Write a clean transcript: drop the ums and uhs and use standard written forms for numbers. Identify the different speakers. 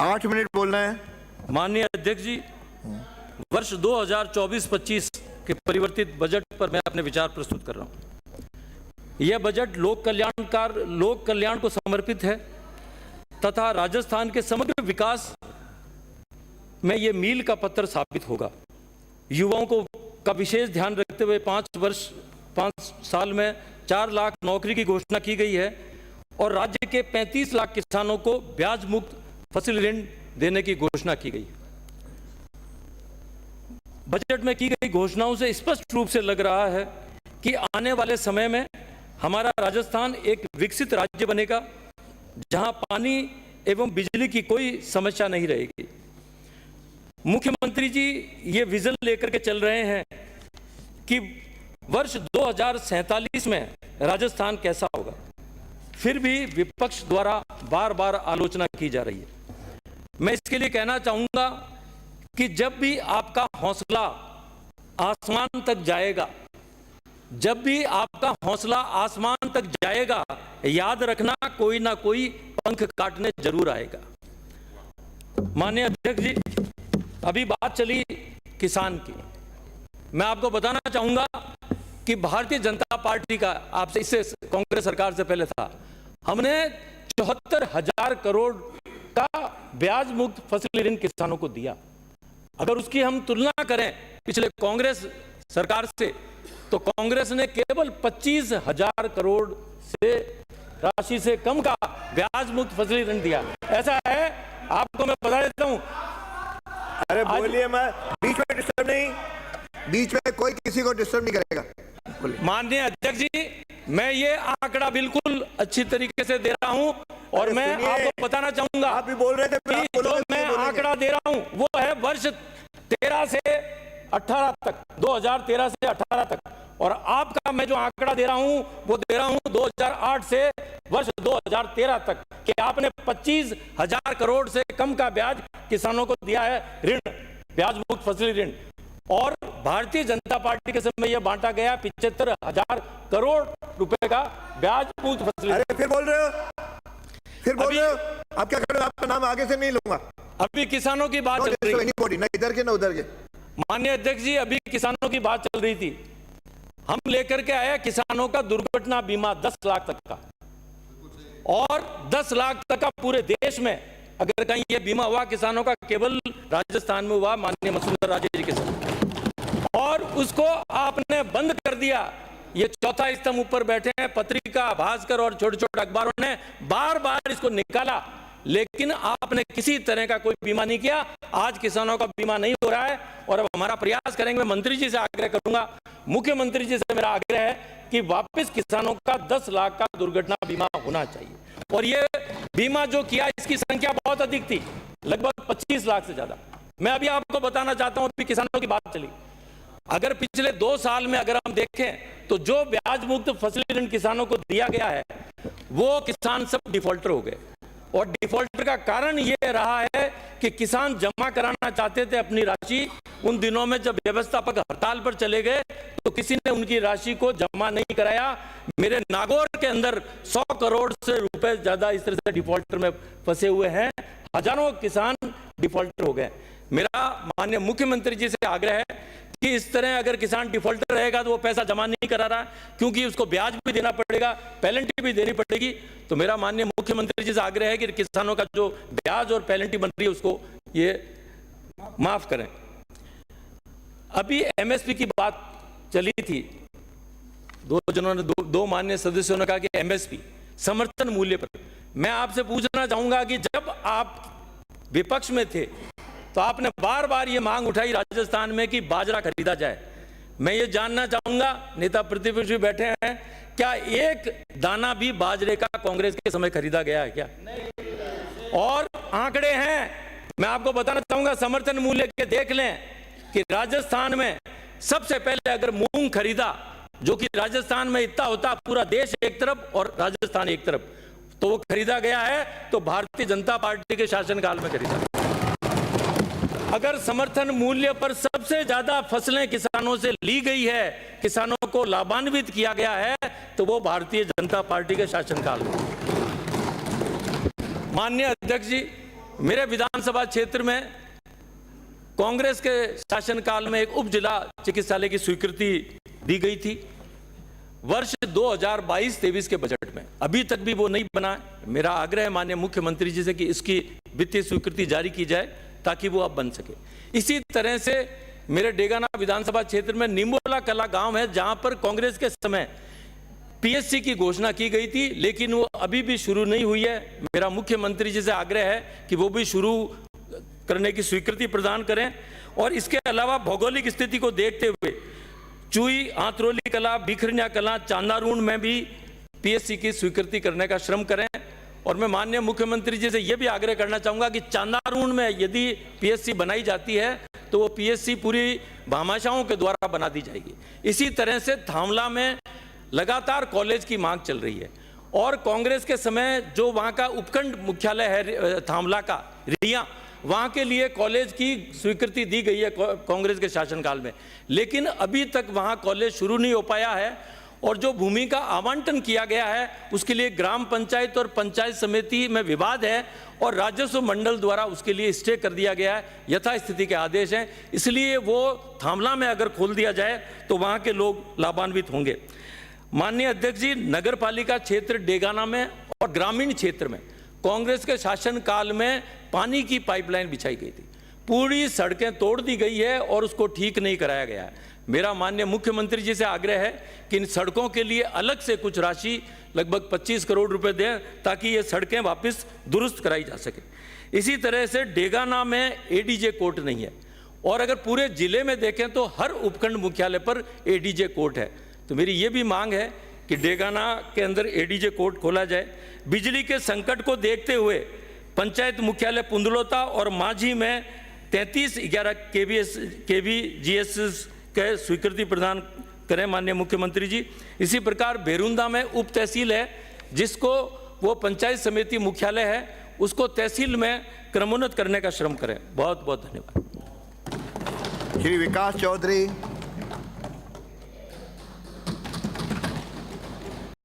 Speaker 1: 8 minute बोलना है।
Speaker 2: माननीय अध्यक्ष जी, वर्ष 2024-25 के परिवर्तित बजट पर मैं अपने विचार प्रस्तुत कर रहा हूं। यह बजट लोक कल्याण को समर्पित है तथा राजस्थान के समग्र विकास में यह मील का पत्थर साबित होगा। युवाओं का विशेष ध्यान रखते हुए 5 साल में 4 लाख नौकरी की घोषणा की गई है और राज्य के 35 लाख किसानों को ब्याज मुक्त फसल ऋण देने की घोषणा की गई। बजट में की गई घोषणाओं से स्पष्ट रूप से लग रहा है कि आने वाले समय में हमारा राजस्थान एक विकसित राज्य बनेगा, जहां पानी एवं बिजली की कोई समस्या नहीं रहेगी। मुख्यमंत्री जी ये विजन लेकर के चल रहे हैं कि वर्ष 2047 में राजस्थान कैसा होगा, फिर भी विपक्ष द्वारा बार बार आलोचना की जा रही है। मैं इसके लिए कहना चाहूंगा कि जब भी आपका हौसला आसमान तक जाएगा, जब भी आपका हौसला आसमान तक जाएगा, याद रखना कोई ना कोई पंख काटने जरूर आएगा। माननीय अध्यक्ष जी, अभी बात चली किसान की। मैं आपको बताना चाहूंगा कि भारतीय जनता पार्टी का आपसे इससे कांग्रेस सरकार से पहले था, हमने 74,000 करोड़ का ब्याज मुक्त फसल ऋण किसानों को दिया। अगर उसकी हम तुलना करें पिछले कांग्रेस सरकार से, तो कांग्रेस ने केवल 25,000 करोड़ से राशि से कम का ब्याज मुक्त फसली ऋण दिया। ऐसा है, आपको मैं बता देता हूं।
Speaker 1: अरे बोलिए, मैं बीच में डिस्टर्ब नहीं, बीच में कोई किसी को डिस्टर्ब नहीं करेगा।
Speaker 2: माननीय अध्यक्ष जी, मैं ये आंकड़ा बिल्कुल अच्छी तरीके से दे रहा हूं और मैं आपको बताना चाहूंगा,
Speaker 1: आप भी बोल रहे थे,
Speaker 2: कि जो मैं आंकड़ा दे रहा हूं वो है वर्ष 13 से 18 तक, 2013 से 18 तक, और आपका मैं जो आंकड़ा दे रहा हूं वो दे रहा हूं 2008 से वर्ष 2013 तक, कि आपने 25,000 करोड़ से कम का ब्याज किसानों को दिया है ऋण, ब्याज मुक्त फसली ऋण। और भारतीय जनता पार्टी के समय यह बांटा गया 75,000 करोड़ रुपए का ब्याज मुक्त फसली।
Speaker 1: अरे फिर बोल रहे हो, आप क्या कर रहे हो? आपका नाम आगे से नहीं लूंगा।
Speaker 2: अभी किसानों की बात चल रही
Speaker 1: है, ना इधर के ना उधर के।
Speaker 2: माननीय अध्यक्ष जी, अभी किसानों की बात चल रही थी। हम लेकर के आए किसानों का दुर्घटना बीमा 10 लाख तक का, और 10 लाख तक का पूरे देश में अगर कहीं ये बीमा हुआ किसानों का, केवल राजस्थान में हुआ माननीय वसुंधरा राजे जी के साथ, और उसको आपने बंद कर दिया। ये चौथा स्तंभ ऊपर बैठे हैं, पत्रिका, भास्कर और छोटे छोटे अखबारों ने बार बार इसको निकाला, लेकिन आपने किसी तरह का कोई बीमा नहीं किया। आज किसानों का बीमा नहीं हो रहा है और अब हमारा प्रयास करेंगे। मैं मंत्री जी से आग्रह करूंगा, मुख्यमंत्री जी से मेरा आग्रह है कि वापस किसानों का 10 लाख का दुर्घटना बीमा होना चाहिए। और ये बीमा जो किया, इसकी संख्या बहुत अधिक थी, लगभग 25 लाख से ज्यादा। मैं अभी आपको बताना चाहता हूं, अभी किसानों की बात चली, अगर पिछले 2 साल में अगर हम देखें तो जो ब्याज मुक्त फसली ऋण किसानों को दिया गया है, वो किसान सब डिफॉल्टर हो गए। और डिफॉल्टर का कारण यह रहा है कि किसान जमा कराना चाहते थे अपनी राशि, उन दिनों में जब व्यवस्थापक हड़ताल पर चले गए तो किसी ने उनकी राशि को जमा नहीं कराया। मेरे नागौर के अंदर 100 करोड़ से रुपए ज्यादा इस तरह से डिफॉल्टर में फंसे हुए हैं, हजारों किसान डिफॉल्टर हो गए। मेरा माननीय मुख्यमंत्री जी से आग्रह है कि इस तरह अगर किसान डिफॉल्टर रहेगा तो वो पैसा जमा नहीं करा रहा, क्योंकि उसको ब्याज भी देना पड़ेगा, पेनल्टी भी देनी पड़ेगी। तो मेरा माननीय मुख्यमंत्री जी से आग्रह है कि किसानों का जो ब्याज और पेनल्टी बन रही है उसको ये माफ करें। अभी एमएसपी की बात चली थी, दो माननीय सदस्यों ने कहा कि एमएसपी समर्थन मूल्य पर। मैं आपसे पूछना चाहूंगा कि जब आप विपक्ष में थे तो आपने बार बार ये मांग उठाई राजस्थान में कि बाजरा खरीदा जाए। मैं ये जानना चाहूंगा, नेता प्रतिपक्ष भी बैठे हैं, क्या एक दाना भी बाजरे का कांग्रेस के समय खरीदा गया है क्या? और आंकड़े हैं, मैं आपको बताना चाहूंगा, समर्थन मूल्य के देख लें कि राजस्थान में सबसे पहले अगर मूंग खरीदा, जो कि राजस्थान में इतना होता पूरा देश एक तरफ और राजस्थान एक तरफ, तो वो खरीदा गया है तो भारतीय जनता पार्टी के शासनकाल में खरीदा। अगर समर्थन मूल्य पर सबसे ज्यादा फसलें किसानों से ली गई है, किसानों को लाभान्वित किया गया है, तो वो भारतीय जनता पार्टी के शासनकाल में। माननीय अध्यक्ष जी, मेरे विधानसभा क्षेत्र में कांग्रेस के शासनकाल में एक उप जिला चिकित्सालय की स्वीकृति दी गई थी वर्ष 2022-23 के बजट में। अभी तक भी वो नहीं बना है। मेरा आग्रह है माननीय मुख्यमंत्री जी से कि इसकी वित्तीय स्वीकृति जारी की जाए ताकि वो अब बन सके। इसी तरह से मेरे डेगाना विधानसभा क्षेत्र में निमोला कला गांव है, जहां पर कांग्रेस के समय पीएससी की घोषणा की गई थी, लेकिन वो अभी भी शुरू नहीं हुई है। मेरा मुख्यमंत्री जी से आग्रह है कि वो भी शुरू करने की स्वीकृति प्रदान करें। और इसके अलावा भौगोलिक स्थिति को देखते हुए चुई, आंतरोली कला, बिखरनिया कला, चांदारून में भी पीएससी की स्वीकृति करने का श्रम करें। और मैं माननीय मुख्यमंत्री जी से यह भी आग्रह करना चाहूंगा कि चांदारून में यदि पीएससी बनाई जाती है तो वो पीएससी पूरी भामाशाहों के द्वारा बना दी जाएगी। इसी तरह से थामला में लगातार कॉलेज की मांग चल रही है और कांग्रेस के समय जो वहां का उपखंड मुख्यालय है थामला का रिया, वहां के लिए कॉलेज की स्वीकृति दी गई है कांग्रेस के शासनकाल में, लेकिन अभी तक वहां कॉलेज शुरू नहीं हो पाया है। और जो भूमि का आवंटन किया गया है उसके लिए ग्राम पंचायत और पंचायत समिति में विवाद है और राजस्व मंडल द्वारा उसके लिए स्टे कर दिया गया है। यथास्थिति के आदेश हैं, इसलिए वो थामला में अगर खोल दिया जाए तो वहां के लोग लाभान्वित होंगे। माननीय अध्यक्ष जी, नगर पालिका क्षेत्र डेगाना में और ग्रामीण क्षेत्र में कांग्रेस के शासनकाल में पानी की पाइपलाइन बिछाई गई थी। पूरी सड़कें तोड़ दी गई है और उसको ठीक नहीं कराया गया है। मेरा माननीय मुख्यमंत्री जी से आग्रह है कि इन सड़कों के लिए अलग से कुछ राशि लगभग 25 करोड़ रुपए दें ताकि ये सड़कें वापस दुरुस्त कराई जा सके। इसी तरह से डेगाना में एडीजे कोर्ट नहीं है और अगर पूरे जिले में देखें तो हर उपखंड मुख्यालय पर एडीजे कोर्ट है। तो मेरी ये भी मांग है कि डेगाना के अंदर एडीजे कोर्ट खोला जाए। बिजली के संकट को देखते हुए पंचायत मुख्यालय पुंदलोता और माझी में 3311 केवीजीएस के स्वीकृति प्रदान करें माननीय मुख्यमंत्री जी। इसी प्रकार बेरुंदा में उप तहसील है जिसको वो पंचायत समिति मुख्यालय है, उसको तहसील में क्रमोन्नत करने का श्रम करें। बहुत बहुत धन्यवाद।
Speaker 1: श्री विकास चौधरी।